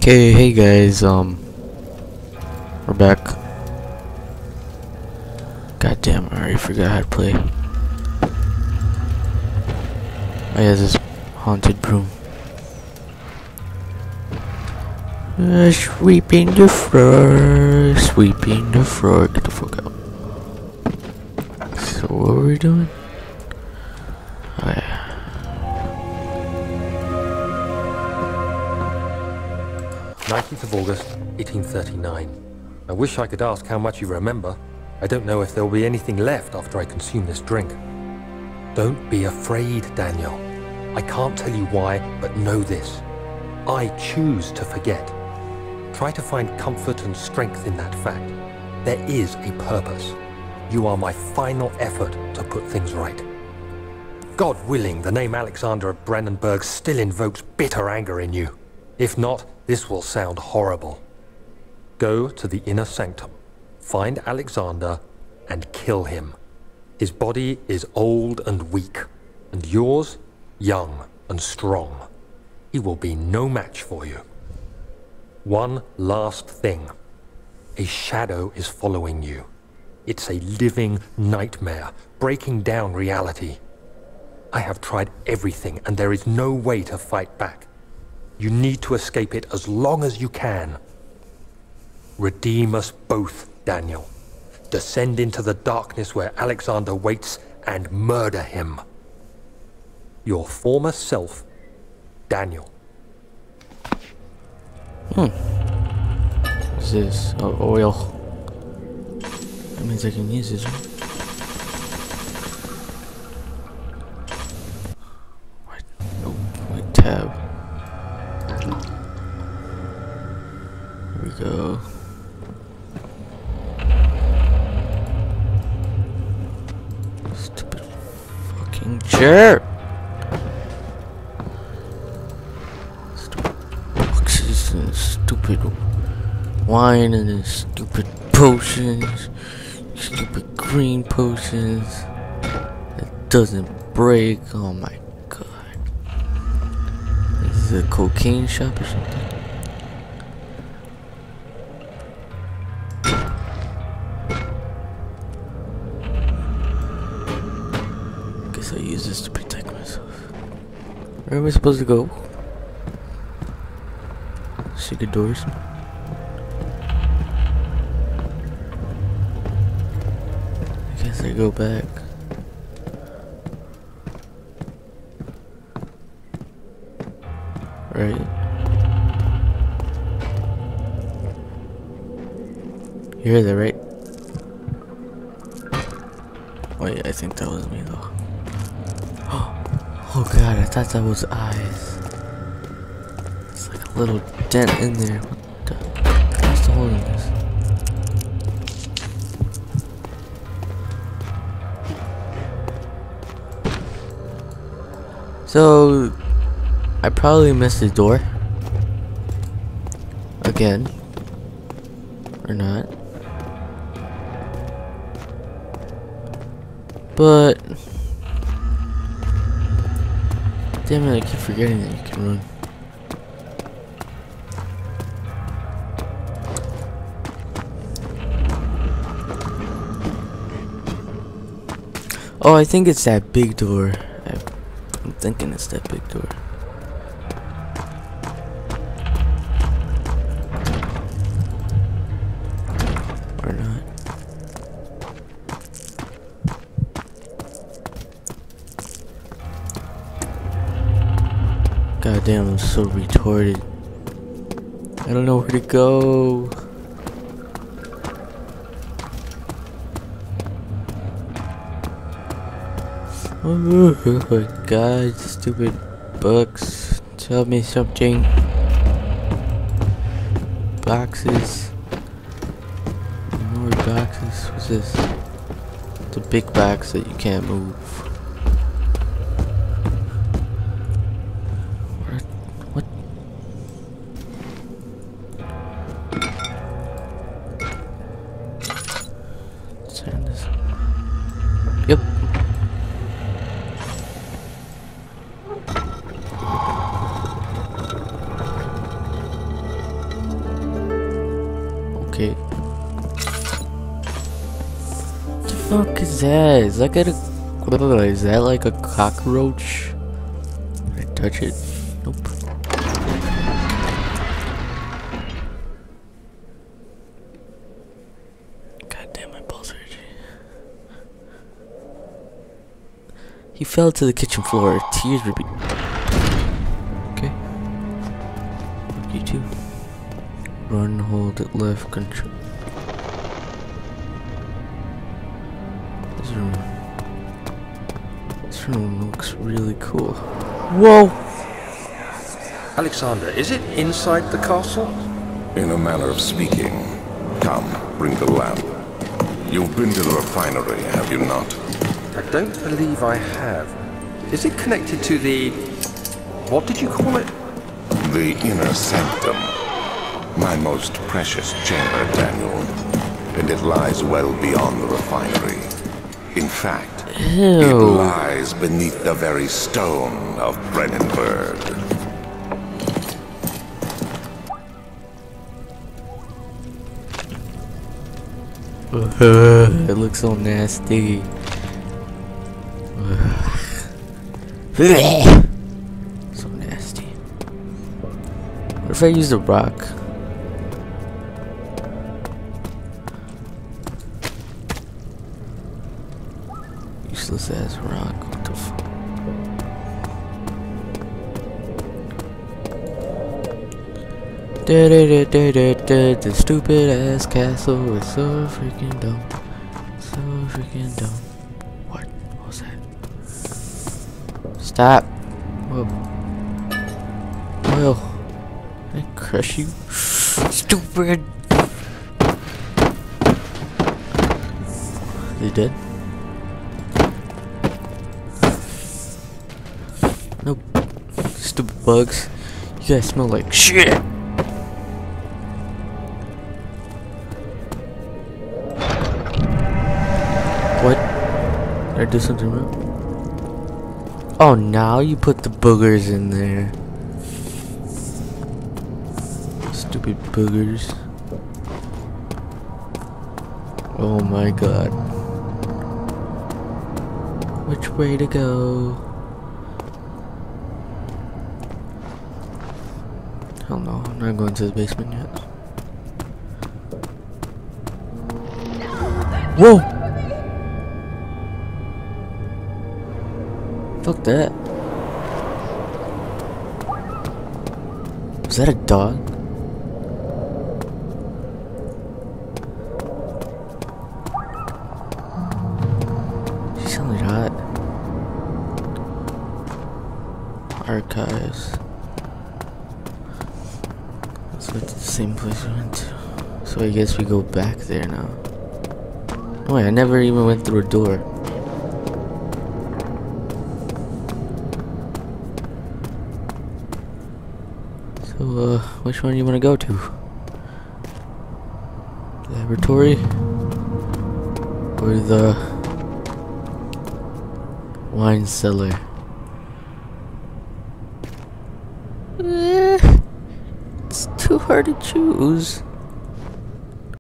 Okay, hey guys, we're back. God damn, I already forgot how to play. Oh yeah, this haunted broom. Sweeping the floor, sweeping the floor. Get the fuck out. So what were we doing? Oh yeah. 19th of August, 1839. I wish I could ask how much you remember. I don't know if there will be anything left after I consume this drink. Don't be afraid, Daniel. I can't tell you why, but know this. I choose to forget. Try to find comfort and strength in that fact. There is a purpose. You are my final effort to put things right. God willing, the name Alexander of Brandenburg still invokes bitter anger in you. If not, this will sound horrible. Go to the inner sanctum, find Alexander, and kill him. His body is old and weak, and yours, young and strong. He will be no match for you. One last thing. A shadow is following you. It's a living nightmare, breaking down reality. I have tried everything, and there is no way to fight back. You need to escape it as long as you can. Redeem us both, Daniel. Descend into the darkness where Alexander waits and murder him. Your former self, Daniel. What's this? Oh, oil. That means I can use this, right? What? Oh, wait, tab. Here we go. Stupid fucking chair. Stupid boxes and stupid wine and then stupid potions. Stupid green potions. That doesn't break. Oh my god. This is a cocaine shop or something? Guess I'll use this to protect myself. Where am I supposed to go? Secret doors. I guess I go back. Right. You hear that, right? Wait, I think that was me though. Oh god, I thought that was eyes. It's like a little dent in there. What the? What's the hole in this? So, I probably missed the door. Again. Or not. But damn it, I keep forgetting that you can run. Oh, I think it's that big door. I'm thinking it's that big door. Or not. God damn, I'm so retarded. I don't know where to go. Oh my god, stupid books. Tell me something. Boxes. More boxes. What's this? It's a big box that you can't move. What? Turn this. Yep. Okay. What the fuck is that? Is that gonna... Is that like a cockroach? Can I touch it? Nope. God damn, my balls hurt. He fell to the kitchen floor. Tears were okay. Fuck you too. Run, hold it, left, control. This room looks really cool. Whoa! Alexander, is it inside the castle? In a manner of speaking. Come, bring the lamp. You've been to the refinery, have you not? I don't believe I have. Is it connected to the... what did you call it? The inner sanctum. My most precious chamber, Daniel. And it lies well beyond the refinery. In fact, Ew. it lies beneath the very stone of Brennenburg. It looks so nasty. So nasty. What if I use the rock? Useless ass rock. What the fuck? The stupid ass castle is so freaking dumb. So freaking dumb. What was that? Stop. Whoa. Well, I crush you. Stupid. They dead? Nope. Stupid bugs. You guys smell like shit. What? Did I do something wrong? Oh, now you put the boogers in there. Stupid boogers. Oh my god. Which way to go? Hell no, I'm not going to the basement yet. Whoa! Fuck that. Was that a dog? She sounded hot. Archives. So it's the same place we went to. So I guess we go back there now. Oh wait, I never even went through a door. So, which one do you want to go to? Laboratory? Or the wine cellar? It's too hard to choose.